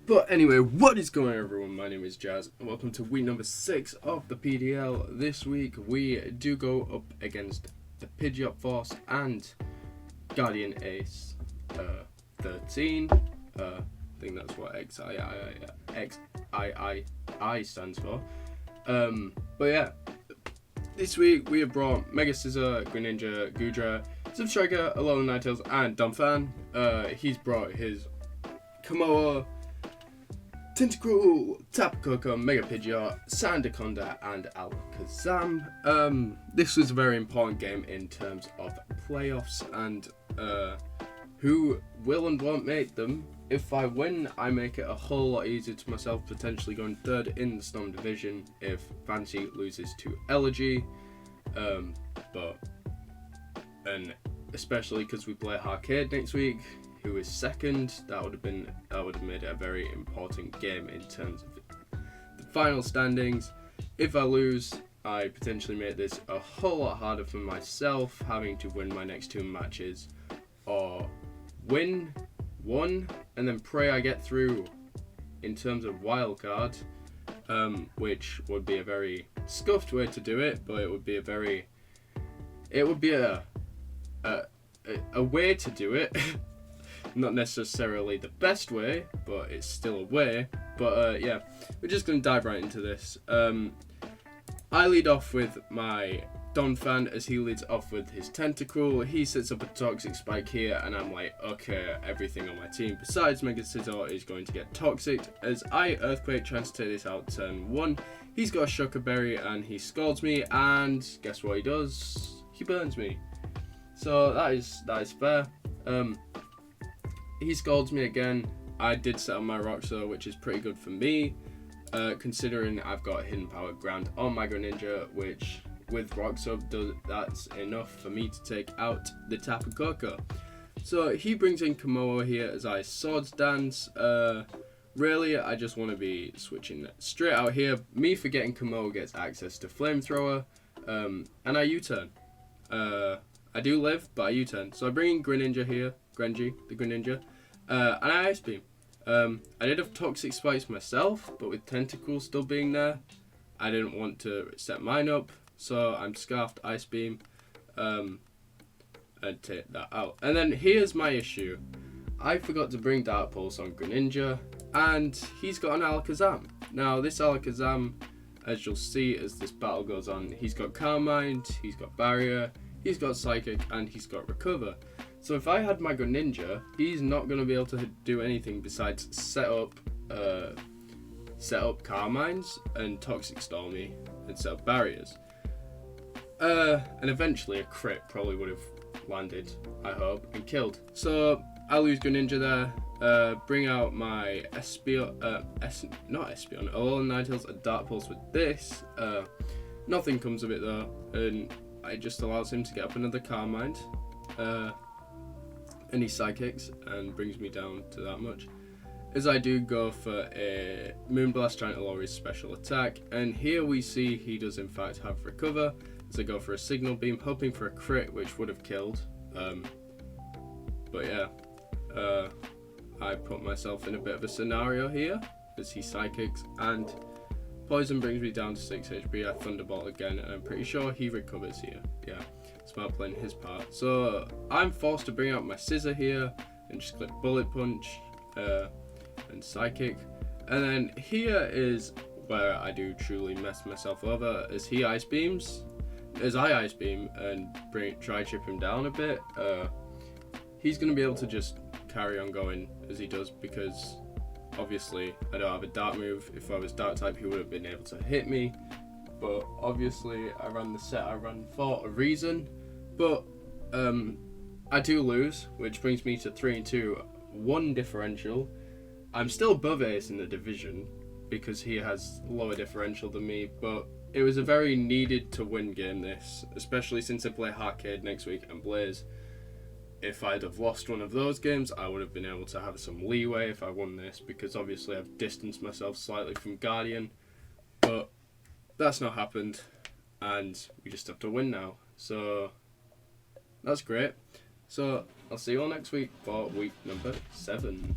But anyway, what is going on, everyone? My name is Jazz, and welcome to week number 6 of the PDL. This week we do go up against the Pidgeot Force and Guardian Ace 13. I think that's what XII stands for. But yeah, this week we have brought Mega Scizor, Greninja, Goodra, Substriker, Alolan Ninetales, and Donphan. He's brought his Komoa, Tentacruel, Tapu Koko, Mega Pidgeot, Sandaconda, and Alakazam. This was a very important game in terms of playoffs and who will and won't make them. If I win, I make it a whole lot easier to myself, potentially going third in the Storm Division if Fancy loses to Elegy. And especially because we play Arcade next week, who is second, that would have made it a very important game in terms of the final standings. If I lose, I potentially make this a whole lot harder for myself, having to win my next 2 matches, or win one and then pray I get through in terms of wildcard, which would be a very scuffed way to do it, but it would be a way to do it. Not necessarily the best way, but it's still a way. But yeah, we're just going to dive right into this. I lead off with my Donphan as he leads off with his Tentacruel. He sets up a Toxic Spike here, and I'm like, okay, everything on my team besides Mega Scizor is going to get toxic. As I Earthquake, trying to take this out turn 1. He's got a Shocker Berry, and he scalds me, and guess what he does? He burns me. So that is fair. He scalds me again. I did set on my Roxor, which is pretty good for me, considering I've got Hidden Power Ground on my Greninja, which with Roxor that's enough for me to take out the Tapu Koko. So he brings in Komoa here as I Swords Dance. Really, I just want to be switching straight out here. Me forgetting Komoa gets access to Flamethrower, and I U-turn. I do live, but I U-turn. So I bring in Greninja here, the Greninja, and I Ice Beam. I did have Toxic Spikes myself, but with Tentacruel still being there, I didn't want to set mine up, so I'm Scarfed Ice Beam, and take that out. And then here's my issue. I forgot to bring Dark Pulse on Greninja, and he's got an Alakazam. Now this Alakazam, as you'll see as this battle goes on, he's got Calm Mind, he's got Barrier, he's got Psychic, and he's got Recover. So if I had my Greninja, he's not going to be able to do anything besides set up Calm Minds and Toxic Stall me and set up barriers. And eventually a crit probably would have landed, I hope, and killed. So I lose Greninja there. Bring out my Alolan Ninetales, a Dark Pulse with this. Nothing comes of it though, and it just allows him to get up another Calm Mind. And he Psychics and brings me down to that much. As I do go for a Moonblast, trying to lower his special attack, and here we see he does in fact have Recover. As I go for a Signal Beam, hoping for a crit, which would have killed. But yeah, I put myself in a bit of a scenario here as he Psychics, and Poison brings me down to 6 HP. I Thunderbolt again, and I'm pretty sure he recovers here. Yeah. Smart playing his part. So I'm forced to bring out my Scizor here and just click Bullet Punch and Psychic. And then here is where I do truly mess myself over, as he Ice Beams, as I Ice Beam and try chip him down a bit. He's going to be able to just carry on going as he does, because obviously I don't have a Dark move. If I was Dark type, he would have been able to hit me. But obviously I ran the set I ran for a reason. But I do lose, which brings me to 3-2, 1 differential. I'm still above Ace in the division because he has lower differential than me, but it was a very needed to win game this, especially since I play Arcade next week and Blaze. If I'd have lost one of those games, I would have been able to have some leeway if I won this, because obviously I've distanced myself slightly from Guardian, but that's not happened, and we just have to win now. So that's great. So I'll see you all next week for week number 7.